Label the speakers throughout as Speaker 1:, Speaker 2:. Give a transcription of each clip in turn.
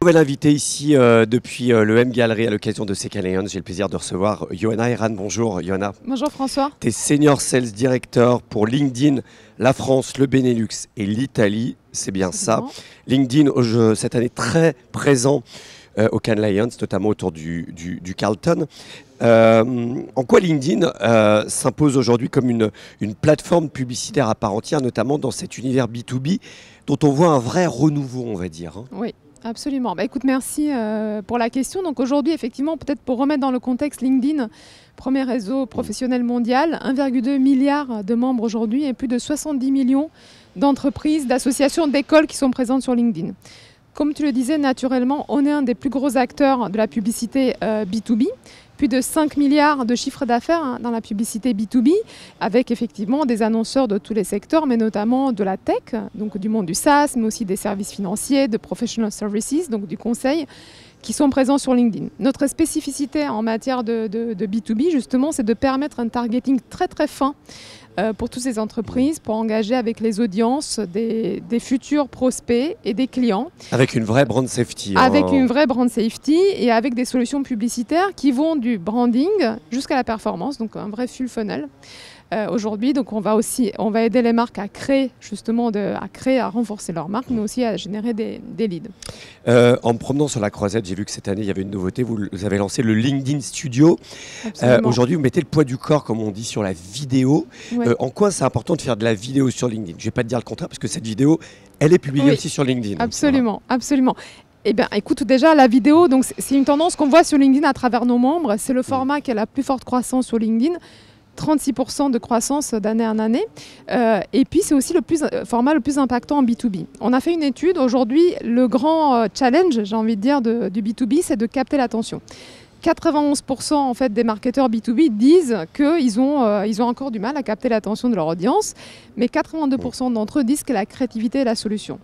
Speaker 1: nouvel invité ici depuis le M Gallery à l'occasion de CK Lions. J'ai le plaisir de recevoir Johanna Herran. Bonjour Johanna.
Speaker 2: Bonjour François.
Speaker 1: Tu es Senior Sales Director pour LinkedIn, la France, le Benelux et l'Italie. C'est bien ça. LinkedIn, cette année, très présent au Cannes Lions, notamment autour du Carlton. En quoi LinkedIn s'impose aujourd'hui comme une plateforme publicitaire à part entière, notamment dans cet univers B2B, dont on voit un vrai renouveau, on va dire.
Speaker 2: Oui, absolument. Écoute, merci pour la question. Donc aujourd'hui, effectivement, peut-être pour remettre dans le contexte, LinkedIn, premier réseau professionnel mondial, 1,2 milliard de membres aujourd'hui et plus de 70 millions d'entreprises, d'associations, d'écoles qui sont présentes sur LinkedIn. Comme tu le disais, naturellement, on est un des plus gros acteurs de la publicité B2B. Plus de 5 milliards de chiffre d'affaires dans la publicité B2B, avec effectivement des annonceurs de tous les secteurs, mais notamment de la tech, donc du monde du SaaS, mais aussi des services financiers, de professional services, donc du conseil, qui sont présents sur LinkedIn. Notre spécificité en matière de B2B, justement, c'est de permettre un targeting très très fin pour toutes ces entreprises, pour engager avec les audiences des futurs prospects et des clients.
Speaker 1: Avec une vraie brand safety.
Speaker 2: Avec une vraie brand safety et avec des solutions publicitaires qui vont du branding jusqu'à la performance, donc un vrai full funnel. Aujourd'hui, donc on va aider les marques à créer justement, à renforcer leur marque, mais aussi à générer des leads.
Speaker 1: En me promenant sur la croisette, j'ai vu que cette année, il y avait une nouveauté. Vous avez lancé le LinkedIn Studio. Aujourd'hui, vous mettez le poids du corps, comme on dit, sur la vidéo. Ouais. En quoi c'est important de faire de la vidéo sur LinkedIn? Je ne vais pas te dire le contraire, parce que cette vidéo, elle est publiée aussi sur LinkedIn.
Speaker 2: Absolument, absolument. Eh bien, écoute, déjà, la vidéo, donc c'est une tendance qu'on voit sur LinkedIn à travers nos membres. C'est le format qui a la plus forte croissance sur LinkedIn. 36% de croissance d'année en année. Et puis, c'est aussi le format le plus impactant en B2B. On a fait une étude. Aujourd'hui, le grand challenge, j'ai envie de dire, du B2B, c'est de capter l'attention. 91% en fait, des marketeurs B2B disent qu'ils ont encore du mal à capter l'attention de leur audience, mais 82% d'entre eux disent que la créativité est la solution.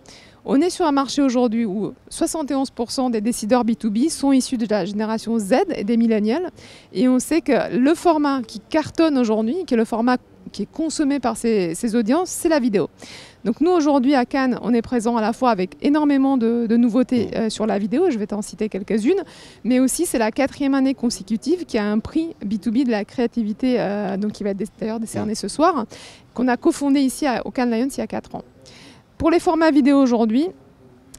Speaker 2: On est sur un marché aujourd'hui où 71% des décideurs B2B sont issus de la génération Z et des millennials. Et on sait que le format qui cartonne aujourd'hui, qui est le format qui est consommé par ces audiences, c'est la vidéo. Donc nous, aujourd'hui, à Cannes, on est présent à la fois avec énormément de nouveautés sur la vidéo, je vais t'en citer quelques-unes, mais aussi c'est la 4e année consécutive qui a un prix B2B de la créativité, donc qui va être d'ailleurs décerné ce soir, qu'on a cofondé ici au Cannes Lions il y a 4 ans. Pour les formats vidéo aujourd'hui,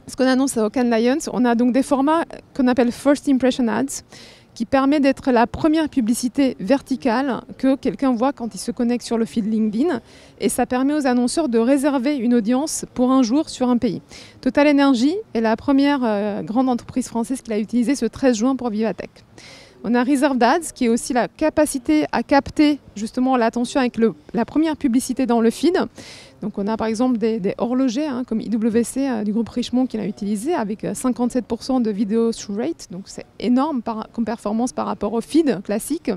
Speaker 2: ce qu'on annonce au Cannes Lions, on a donc des formats qu'on appelle First Impression Ads, qui permet d'être la première publicité verticale que quelqu'un voit quand il se connecte sur le feed LinkedIn. Et ça permet aux annonceurs de réserver une audience pour un jour sur un pays. Total Energy est la première grande entreprise française qui l'a utilisé ce 13 juin pour Vivatech. On a Reserved Ads, qui est aussi la capacité à capter justement l'attention avec la première publicité dans le feed. Donc on a par exemple des horlogers comme IWC du groupe Richemont qui l'a utilisé avec 57% de vidéo through rate. Donc c'est énorme comme performance par rapport au feed classique.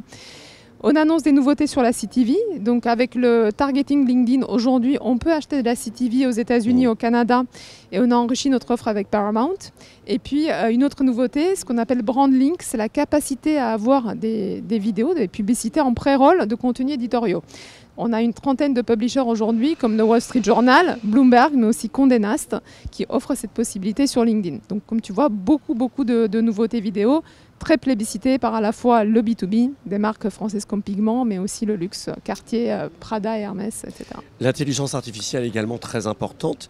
Speaker 2: On annonce des nouveautés sur la CTV. Donc avec le targeting LinkedIn, aujourd'hui, on peut acheter de la CTV aux États-Unis, au Canada, et on a enrichi notre offre avec Paramount. Et puis une autre nouveauté, ce qu'on appelle Brand Link, c'est la capacité à avoir des vidéos, des publicités en pré-roll de contenus éditoriaux. On a une trentaine de publishers aujourd'hui, comme The Wall Street Journal, Bloomberg, mais aussi Condé Nast, qui offrent cette possibilité sur LinkedIn. Donc, comme tu vois, beaucoup de nouveautés vidéo, très plébiscitées par à la fois le B2B, des marques françaises comme Pigment, mais aussi le luxe, Cartier, Prada, Hermès, etc. L'intelligence
Speaker 1: artificielle est également très importante.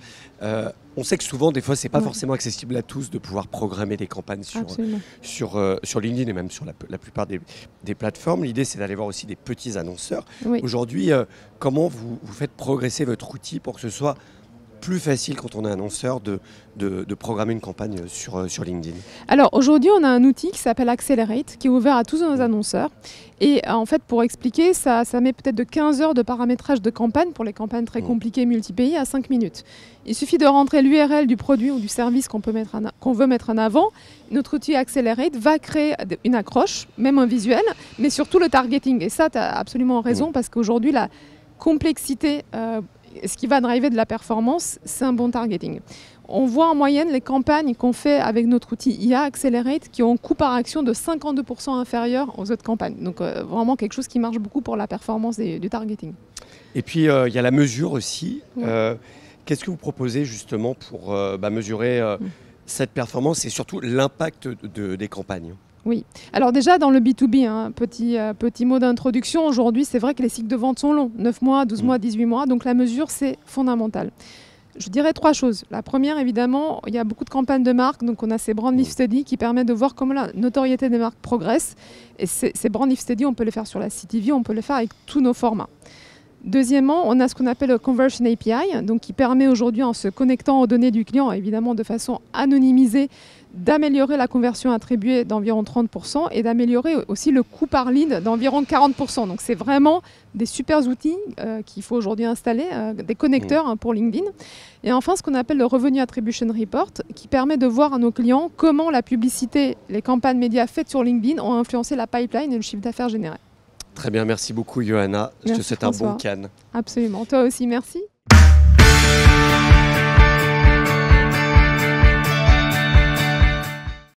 Speaker 1: On sait que souvent, des fois, ce n'est pas forcément accessible à tous de pouvoir programmer des campagnes sur LinkedIn et même sur la plupart des plateformes. L'idée, c'est d'aller voir aussi des petits annonceurs. Oui. Aujourd'hui, comment vous faites progresser votre outil pour que ce soit plus facile quand on est annonceur de programmer une campagne sur LinkedIn?
Speaker 2: Alors aujourd'hui, on a un outil qui s'appelle Accelerate, qui est ouvert à tous nos annonceurs. Et en fait, pour expliquer, ça met peut-être de 15 heures de paramétrage de campagne pour les campagnes très compliquées multi-pays à 5 minutes. Il suffit de rentrer l'URL du produit ou du service qu'on veut mettre en avant. Notre outil Accelerate va créer une accroche, même un visuel, mais surtout le targeting. Et ça, tu as absolument raison, parce qu'aujourd'hui, la complexité, ce qui va driver de la performance, c'est un bon targeting. On voit en moyenne les campagnes qu'on fait avec notre outil IA Accelerate qui ont un coût par action de 52% inférieur aux autres campagnes. Donc vraiment quelque chose qui marche beaucoup pour la performance du targeting.
Speaker 1: Et puis il y a la mesure aussi. Qu'est-ce que vous proposez justement pour mesurer cette performance et surtout l'impact des campagnes.
Speaker 2: Oui. Alors déjà, dans le B2B, petit mot d'introduction, aujourd'hui, c'est vrai que les cycles de vente sont longs, 9 mois, 12 mois, 18 mois, donc la mesure, c'est fondamental. Je dirais 3 choses. La première, évidemment, il y a beaucoup de campagnes de marque, donc on a ces brand lift studies qui permettent de voir comment la notoriété des marques progresse. Et ces brand lift studies, on peut les faire sur la CTV, on peut les faire avec tous nos formats. Deuxièmement, on a ce qu'on appelle le Conversion API, donc qui permet aujourd'hui, en se connectant aux données du client, évidemment de façon anonymisée, d'améliorer la conversion attribuée d'environ 30% et d'améliorer aussi le coût par lead d'environ 40%. Donc c'est vraiment des super outils qu'il faut aujourd'hui installer, des connecteurs pour LinkedIn. Et enfin, ce qu'on appelle le Revenue Attribution Report, qui permet de voir à nos clients comment la publicité, les campagnes médias faites sur LinkedIn ont influencé la pipeline et le chiffre d'affaires généré.
Speaker 1: Très bien, merci beaucoup Johanna. Je te souhaite un bon Cannes.
Speaker 2: Absolument, toi aussi, merci.